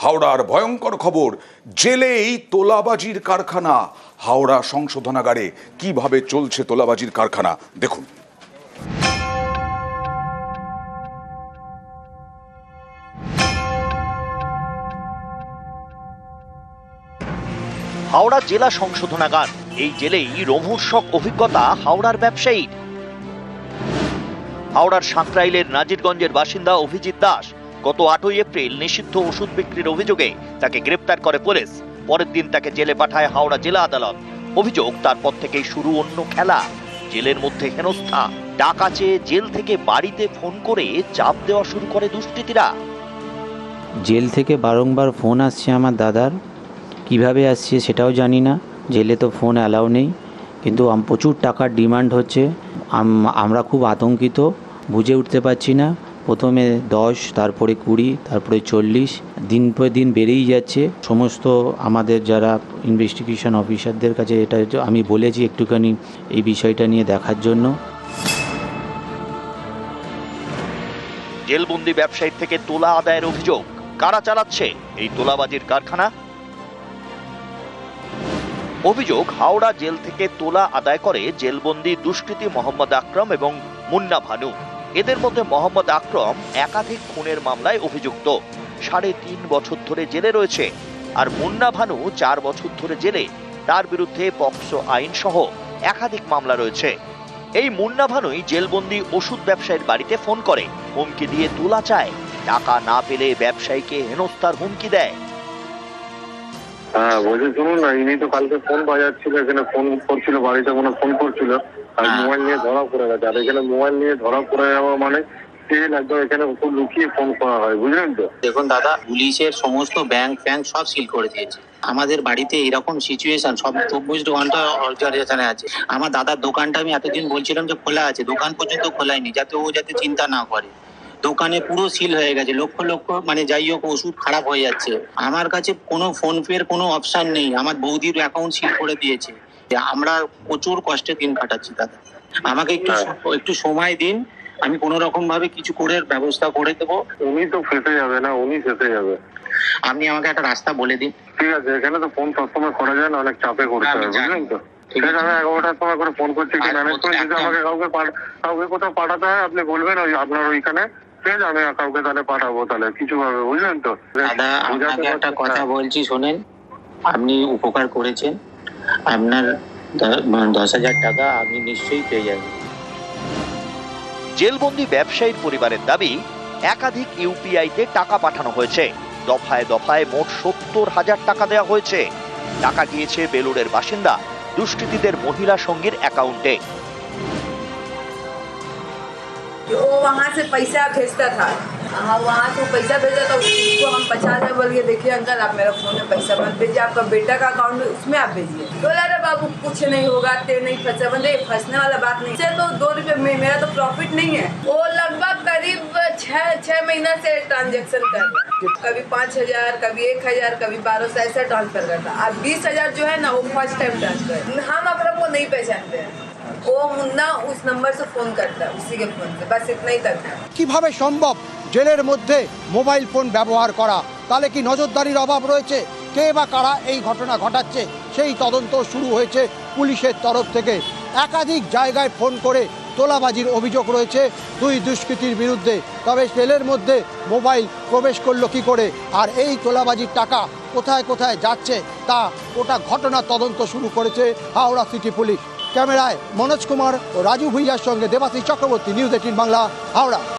হাওড়ার ভয়ঙ্কর খবর, জেলেই তোলাবাজির কারখানা। হাওড়া সংশোধনাগারে কিভাবে চলছে তোলাবাজির কারখানা দেখুন। হাওড়া জেলা সংশোধনাগার, এই জেলেই রোমহর্ষক অভিজ্ঞতা হাওড়ার ব্যবসায়ীর। হাওড়ার সাঁকরাইলের নাজিরগঞ্জের বাসিন্দা অভিজিৎ দাস গত 8ই এপ্রিল নিষিদ্ধ ওষুধ বিক্রির অভিযোগে তাকে গ্রেপ্তার করে পুলিশ। পরের দিন তাকে জেলে পাঠায় হাওড়া জেলা আদালত। অভিযোগ, তারপর থেকেই শুরু অন্য খেলা। জেলের মধ্যে হেনস্থা, টাকা চেয়ে জেল থেকে বাড়িতে ফোন করে চাপ দেওয়া শুরু করে দুষ্কৃতীরা। জেল থেকে বারংবার ফোন আসছে আমার দাদার, কিভাবে আসছে সেটাও জানি না। জেলে তো ফোন অ্যালাউ নেই, কিন্তু প্রচুর টাকার ডিমান্ড হচ্ছে। আমরা খুব আতঙ্কিত, বুঝে উঠতে পারছি না। প্রথমে 10, তারপরে 20, তারপরে 40, দিন পর দিন বেড়েই যাচ্ছে। সমস্ত আমাদের যারা ইনভেস্টিগেশন অফিসারদের কাছে এটা আমি বলেছি একটুখানি এই বিষয়টা নিয়ে দেখার জন্য। জেলবন্দি ব্যবসায়ীর থেকে তোলা আদায়ের অভিযোগ, কারা চালাচ্ছে এই তোলাবাজির কারখানা? অভিযোগ, হাওড়া জেল থেকে তোলা আদায় করে জেলবন্দি দুষ্কৃতী মোহাম্মদ আকরম এবং মুন্না ভানু। এদের মধ্যে মোহাম্মদ আকরম একাধিক খুনের মামলায় অভিযুক্ত, 3.5 বছর ধরে জেলে রয়েছে। আর মুন্না ভানু 4 বছর ধরে জেলে। তার বিরুদ্ধে পক্সো আইন সহ একাধিক মামলা রয়েছে। এই মুন্না ভানুই জেলবন্দি ওষুধ ব্যবসায়ীর বাড়িতে ফোন করে হুমকি দিয়ে তোলা চায়। টাকা না পেলে ব্যবসায়ীকে হেনস্থার হুমকি দেয়। হ্যাঁ বলছি, শুনুন না, ইনি তো কালকে ফোন বাজাচ্ছিল, এখানে ফোন করছিল, বাড়িতে কোনো ফোন করছিল, আর মোবাইল নিয়ে ধরা পড়ে গেছে। আর এখানে মোবাইল নিয়ে ধরা পড়ে যাওয়া মানে একদম এখানে খুব লুকিয়ে ফোন করা হয়, বুঝলেন তো? দেখুন দাদা, পুলিশের সমস্ত ব্যাংক সব সিল করে দিয়েছে। আমাদের বাড়িতে এরকম সিচুয়েশন, সব 24 ঘন্টা অবজারভেশনে আছে। আমার দাদার দোকানটা আমি এতদিন বলছিলাম যে খোলা আছে, দোকান পর্যন্ত খোলায়নি, যাতে ও চিন্তা না করে। দোকানে পুরো সিল হয়ে গেছে, লক্ষ লক্ষ মানে যাই হোক ওষুধ খারাপ হয়ে যাচ্ছে। আমার কাছে কোনো ফোন পের কোনো অপশন নেই, আমার বৌদির অ্যাকাউন্ট সিল করে দিয়েছে। আমরা প্রচুর কষ্টে দিন কাটাচ্ছি দাদা, আমাকে একটু সময় দিন, আমি কোনো রকম ভাবে কিছু করে ব্যবস্থা করে দেবো। উনি তো ফেসে যাবে না, উনি ফেসে যাবে। আপনি আমাকে একটা রাস্তা বলে দিন। ঠিক আছে, এখানে তো ফোন সবসময় করা যায় না, অনেক চাপে করতে হবে, বুঝলেন তো? ঠিক আছে, আমি 11টার সময় করে ফোন করছি, ম্যানেজ করে যদি আমাকে কাউকে কোথাও পাঠাতে হয় আপনি বলবেন, ওই আপনার ওইখানে, ঠিক আছে? আমি কাউকে তাহলে পাঠাবো, তাহলে কিছু হবে, বুঝলেন তো? দাদা আপনাকে একটা কথা বলছি শোনেন, আপনি উপকার করেছেন, আপনার 10,000 টাকা আপনি নিশ্চয়ই পেয়ে যাবেন। জেলবন্দি ব্যবসায়ীর পরিবারের দাবি, একাধিক ইউপিআইতে টাকা পাঠানো হয়েছে। দফায় দফায় মোট 70,000 টাকা দেওয়া হয়েছে। টাকা গিয়েছে বেলুড়ের বাসিন্দা দুষ্কৃতীদের মহিলা সঙ্গীর অ্যাকাউন্টে। वो वहाँ से पैसा भेजता था, वहाँ से पैसा भेजा तो उसको हम 50,000 बोल के, देखिए अंकल आप मेरा फोन में पैसा मत भेजिए, आपका बेटा का अकाउंट है उसमें आप भेजिए। बोला अरे बाबू कुछ नहीं होगा, तेरे नहीं फंसा। बोले फंसने वाला बात नहीं है, तो 2 रुपये में मेरा तो प्रॉफिट नहीं है। वो लगभग करीब 6 महीना से ट्रांजेक्शन कर रहा है, कभी 5,000, कभी 1,000, कभी 1,200 ऐसा ट्रांसफर करता। अब 20,000 जो है ना वो फर्स्ट टाइम ट्रांसफर। हम अकरम को नहीं पहचानते हैं, वो मुन्ना उस नंबर से फोन करता है, उसी के फोन से, बस इतना ही करता है। কিভাবে সম্ভব জেলের মধ্যে মোবাইল ফোন ব্যবহার করা? তাহলে কি নজরদারির অভাব রয়েছে? কে বা কারা এই ঘটনা ঘটাচ্ছে সেই তদন্ত শুরু হয়েছে পুলিশের তরফ থেকে। একাধিক জায়গায় ফোন করে তোলাবাজির অভিযোগ রয়েছে 2 দুষ্কৃতীর বিরুদ্ধে। তবে জেলের মধ্যে মোবাইল প্রবেশ করলো কী করে, আর এই তোলাবাজির টাকা কোথায় কোথায় যাচ্ছে তা গোটা ঘটনার তদন্ত শুরু করেছে হাওড়া সিটি পুলিশ। ক্যামেরায় মনোজ কুমার ও রাজু ভুইয়ার সঙ্গে দেবাশিস চক্রবর্তী, নিউজ 18 বাংলা, হাওড়া।